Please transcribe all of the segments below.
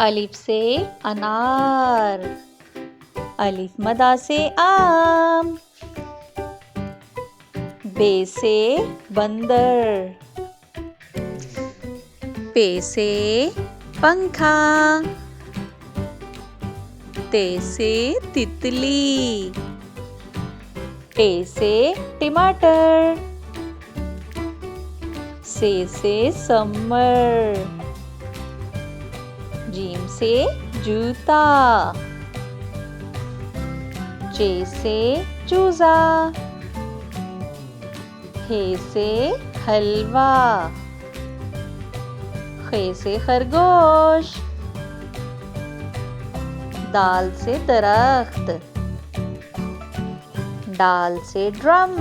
अलिफ से अनार, अलिफ मदा से आम, बे से बंदर, पे से पंखा, ते से तितली, टे से टमाटर, से समर, जीम से जूता, चे से चूजा, हे से हलवा, खे से खरगोश, दाल से दरख्त, डाल से ड्रम,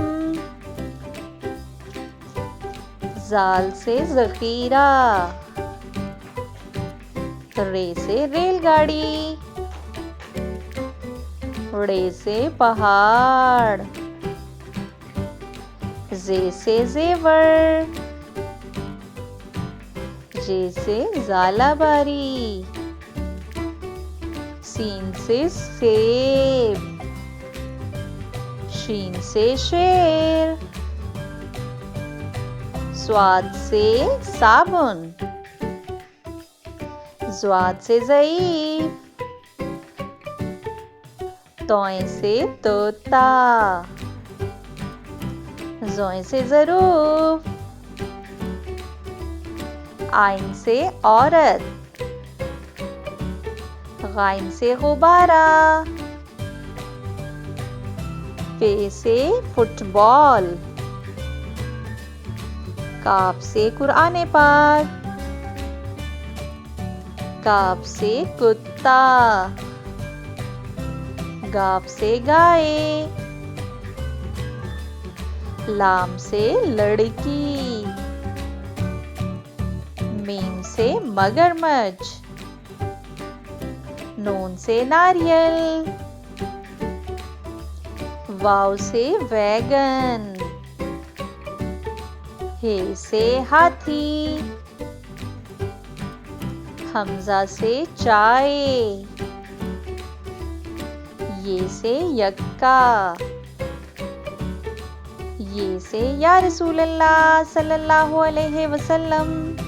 जाल से जखीरा, रे से रेलगाड़ी, रे से पहाड़, जे से जेवर, जे से जालाबारी, सीन से सेब, शीन से शेर, स्वाद से साबुन, ज़्वाद से ज़ईफ, तोए से तोता, ज़ोए से ज़रूफ, आइन से औरत, गाइन से गुब्बारा, पे से फुटबॉल, काफ से कुरान पाक, काफ से कुत्ता, गाफ से गाय, लाम से लड़की, मीम से मगरमच्छ, नून से नारियल, वाव से वैगन, हे से हाथी, हमजा से चाय, ये से यक्का, ये से या रसूल अल्लाह सल्लल्लाहु अलैहि वसल्लम।